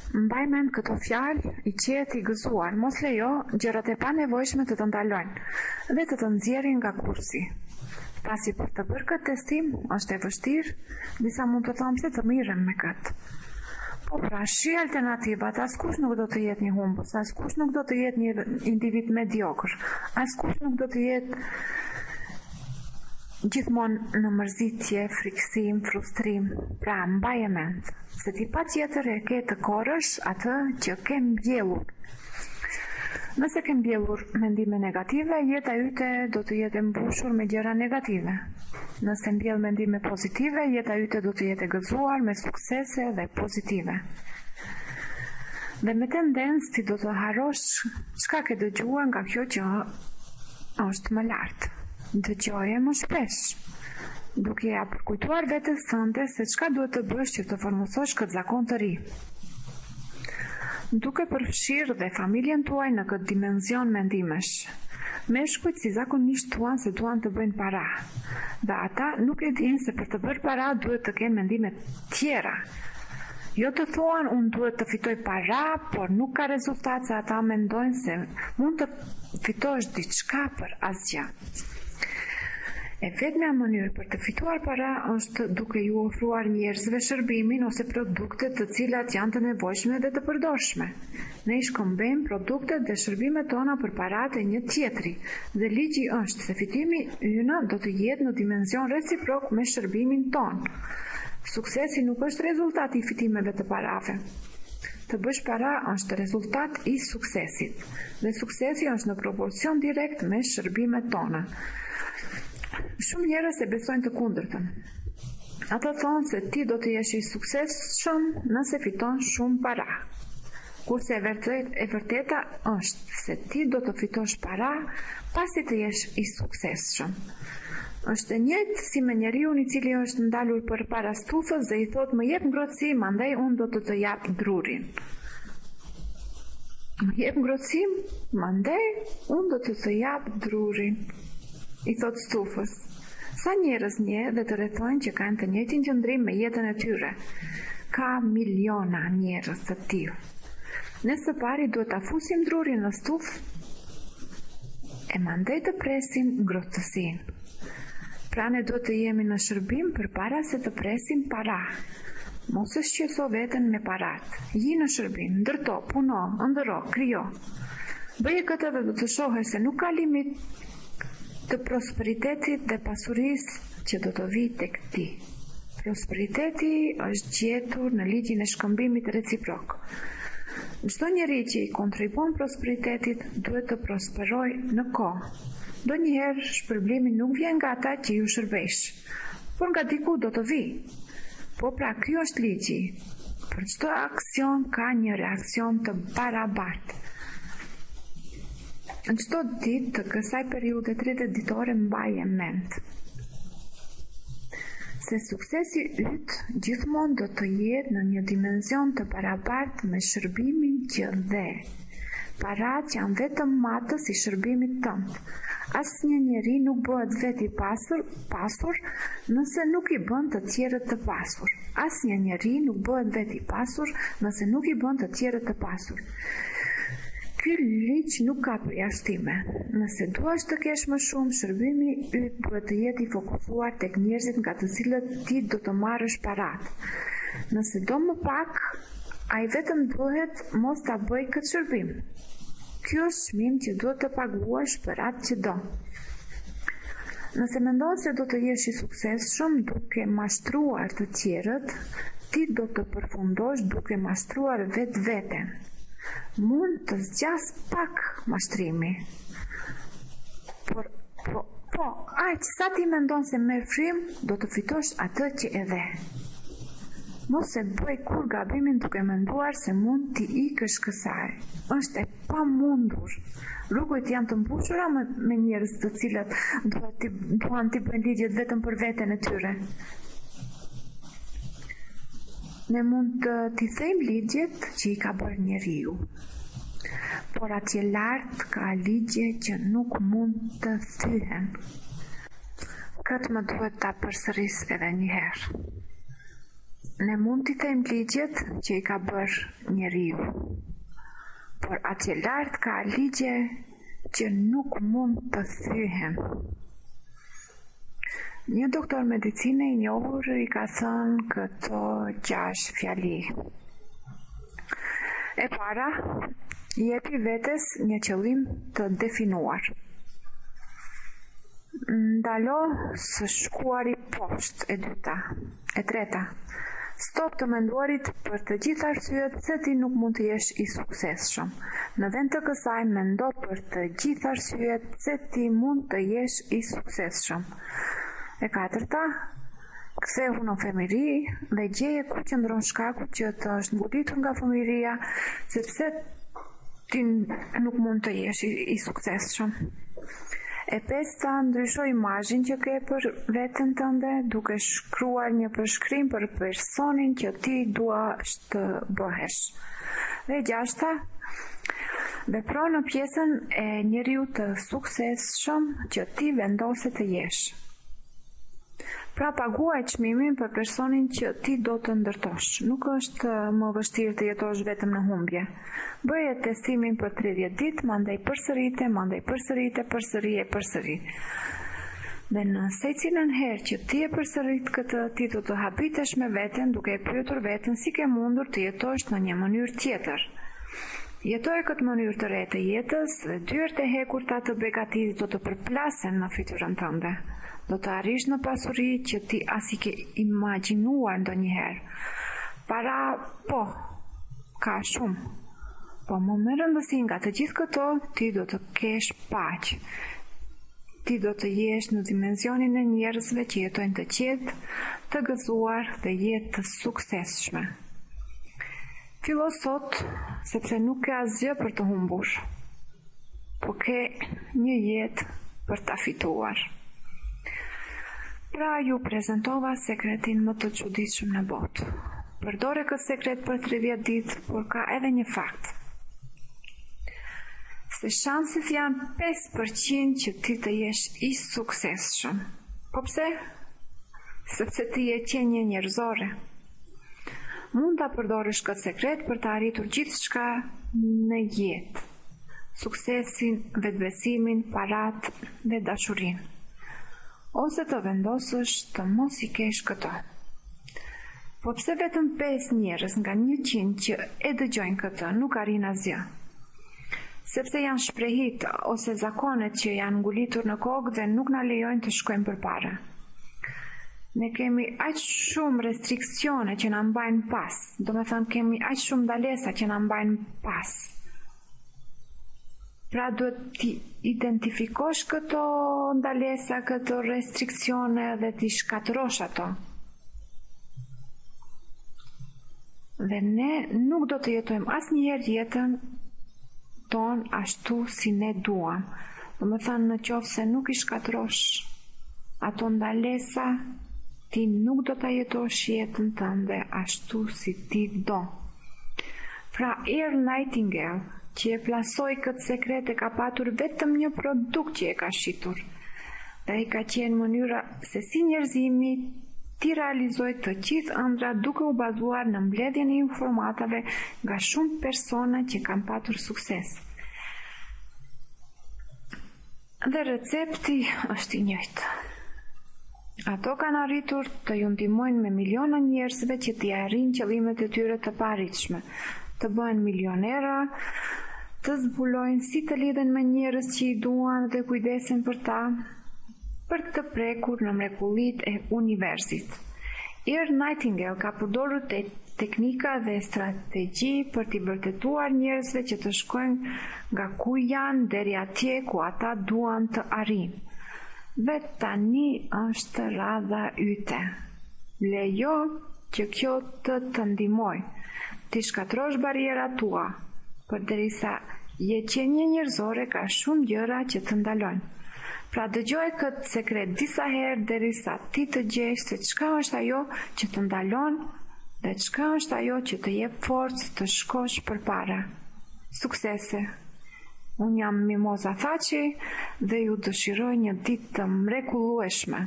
Mbaj mend këto fjalë i qetë i gëzuar, mos lejo gjërat e panevojshme të të ndalojnë dhe të të nxjerrin nga kursi. Pasi për të bërë këtë testim është e vështirë, disa mund të thonë se të mirën me këtë. Po pra, shi alternativat, askush nuk do të jetë një humbës, askush nuk do të jetë një individ mediokër, askush nuk do të jetë gjithmonë në mërzitje, frikësim, frustrim. Pra, mbaje mend se ti patjetër e ke të korrësh atë që ke mbjellur. Nëse ke mbjellur mendime negative, jeta yte do të jetë mbushur me gjëra negative. Nëse mbjell mendime pozitive, jeta yte do të jetë gëzuar me suksese dhe pozitive. Dhe me tendencë ti do të harrosh çka ke dëgjuar nga kjo që është më lart. Dëgjoje më shpesh, duke ja përkujtuar vetes sënde se çka duhet të bësh që të formososh këtë zakon të ri. Duke përfshirë dhe familjen tuaj në këtë dimension mendimesh. Meshkujt si zakonisht thuan se duan të bëjnë para, dhe ata nuk e dinë se për të bërë para duhet të kenë mendime tjera. Jo të thuan unë duhet të fitoj para, por nuk ka rezultat se ata mendojnë se mund të fitosh diçka për asgjë. E vetmja mënyrë për të fituar para është duke ju ofruar njerëzve shërbimin ose produktet të cilat janë të nevojshme dhe të përdorshme. Ne i shkëmbejmë produktet dhe shërbimet tona për paratë e një tjetri, dhe ligji është se fitimi ynë do të jetë në dimension reciprok me shërbimin ton. Suksesi nuk është rezultati i fitimeve të parave. Të bësh para është rezultat i suksesit, dhe suksesi është në proporcion direkt me shërbimet tona. Shumë njerëz e besojnë të kundërtën. Ata thonë se ti do të jesh i suksesshëm nëse fiton shumë para. Kurse e vërteta është se ti do të fitosh para pasi të jesh i suksesshëm. Është e njëjtë si me njeriu i cili është ndalur përpara stufës dhe i thotë më jep ngrohtësi, mandej unë do të jap drurin. Më jep ngrohtësi, mandej unë do të jap drurin. I thot stufës. Sa njerëz nje dhe të rrethojnë që kanë të njëjtin qëndrim me jetën e tyre. Ka miliona njerëz të tillë. Ne së pari duhet ta fusim drurin në stufë e mandej të presim ngrohtësinë. Pra ne duhet të jemi në shërbim përpara se të presim para. Mos e shqetëso veten me parat. Ji në shërbim, ndërto, puno, ëndërro, krijo. Bëje këtë dhe do të shohësh se nuk ka limit të prosperitetit dhe pasurisë që do të vijë tek ti. Prosperiteti është gjetur në ligjin e shkëmbimit reciprok. Çdo njeri që i kontribon prosperitetit duhet të prosperojë në kohë. Donjëherë shpërblimi nuk vjen nga ata që ju shërbesh, por nga diku do të vijë. Po pra, ky është ligji. Për çdo aksion ka një reakcion të barabartë. Në çdo ditë të kësaj periudhe 30 ditore mbaje mend se suksesi yt gjithmonë do të jetë në një dimension të barabartë me shërbimin që dhe. Parat janë vetëm matës i shërbimit tënd. Asnjë njeri nuk bëhet veti pasur nëse nuk i bën të tjerët të pasur. Asnjë njeri nuk bëhet veti pasur nëse nuk i bën të tjerët të pasur. Ky ligj nuk ka përjashtime. Nëse duash të kesh më shumë, shërbimi yt duhet të jetë i fokusuar tek njerëzit nga të cilët ti do të marrësh paratë. Nëse do më pak, ai vetëm duhet mos ta bëj këtë shërbim. Ky është çmim që duhet të paguash për atë që do. Nëse mendon se do të jesh i suksesshëm duke mashtruar të tjerët, ti do të përfundosh duke mashtruar vetveten. Mund të zgjas pak mashtrimi. Po, aq sa ti mendon se merr frymë, do të fitosh atë që e dhe. Mos e bëj kur gabimin duke menduar se mund t'i ikësh kësaj. Është e pamundur. Rrugët janë të mbushura me njerëz të cilët duan t'i bëjnë ligjet vetëm për veten e tyre. Ne mund të t'i thejmë ligjet që i ka bërë njeriu. Por atje lart ka ligje që nuk mund të thyhen. Këtë më duhet ta përsëris edhe një herë. Ne mund t'i them ligjet që i ka bërë njeriu, por atje lart ka ligje që nuk mund të thyhen. Një doktor medicine i njohur i ka thënë këto 6 fjali. E para, jepi vetes një qëllim të definuar. Ndalo së shkuari poshtë, e dyta. E treta, stop të menduarit për të gjitha arsyet se ti nuk mund të jesh i suksesshëm. Në vend të kësaj, mendo për të gjitha arsyet se ti mund të jesh i suksesshëm. E katërta, kthehu në fëmijëri dhe gjeje ku qëndron shkaku që të është ngullitur nga fëmijëria, sepse ti nuk mund të jesh i suksesshëm. E pesta, ndryshoj imazhin që ke për veten tënde duke shkruar një përshkrim për personin që ti duash të bëhesh. Dhe gjashta, vepro në pjesën e njeriu të suksesshëm që ti vendose të jesh. Pra paguaj çmimin për personin që ti do të ndërtosh. Nuk është më vështirë të jetosh vetëm në humbje. Bëje testimin për 30 ditë, mandej përsëri. Dhe në secilën herë që ti e përsërit këtë, ti do të habitesh me veten duke e pyetur veten si ke mundur të jetosh në një mënyrë tjetër. Jetoje këtë mënyrë të re të jetës dhe dyert e hekurta të begatis do të përplasen në fytyrën tënde. Do të arrish në pasuri që ti as i ke imagjinuar ndonjëherë. Para, po, ka shumë. Po më me rëndësi nga të gjithë këto, ti do të kesh paqë. Ti do të jesh në dimensionin e njerëzve që jetojnë të qetë, të gëzuar dhe jetë të suksesshme. Fillo sot, sepse nuk ke asgjë për të humbur, po ke një jetë për ta fituar. Pra ju prezentova sekretin më të çuditshëm në botë. Përdore këtë sekret për 30 ditë, por ka edhe një fakt. Se shanset janë 5% që ti të jesh i suksesshëm. Po pse? Sepse ti je qenie njerëzore. Mund ta përdorësh këtë sekret për të arritur gjithçka në jetë. Suksesin, vetbesimin, parat dhe dashurinë. Ose të vendosësh të mos i kesh këto. Po pse vetëm 5 njerëz nga 100 që e dëgjojnë këtë nuk arrin asgjë? Sepse janë shprehit ose zakonet që janë ngulitur në kokë dhe nuk na lejojnë të shkojmë përpara. Ne kemi aq shumë restriksione që na mbajnë pas, domethënë kemi aq shumë ndalesa që na mbajnë pas. Pra duhet ti identifikosh këto ndalesa, këto restriksione dhe ti shkatërosh ato. Dhe ne nuk do të jetojmë asnjëherë jetën ton ashtu si ne duam. Domethënë në qoftë se nuk i shkatërosh ato ndalesa, ti nuk do ta jetosh jetën tënde ashtu si ti do. Pra Earl Nightingale, që e plasoi këtë sekret, e ka patur vetëm një produkt që e ka shitur. Dhe i ka qenë mënyra se si njerëzimi ti realizoj të gjithë ëndrat duke u bazuar në mbledhjen e informatave nga shumë persona që kanë patur sukses. Dhe recepti është i njëjtë. Ato kanë arritur të ju ndihmojnë me miliona njerëzve që t'i arrijnë qëllimet e tyre të paarritshme, të bëhen milionera, të zbulojnë si të lidhen me njerëz që i duan dhe kujdesen për ta, për të prekur në mrekullitë e universit. Earl Nightingale ka përdorur teknika dhe strategji për t'i vërtetuar njerëzve që të shkojnë nga ku janë deri atje ku ata duan të arrijnë. Dhe tani është radha yte. Lejo që kjo të ndihmoj. Ti shkatrosh barrierat tua, përderisa je qenie njerëzore ka shumë gjëra që të ndalojnë. Pra dëgjoj këtë sekret disa herë derisa ti të gjesh se çka është ajo që të ndalon dhe çka është ajo që të jep forcë të shkosh përpara. Suksese! Unë jam Mimoza Thaçi dhe ju dëshiroj një ditë të mrekullueshme.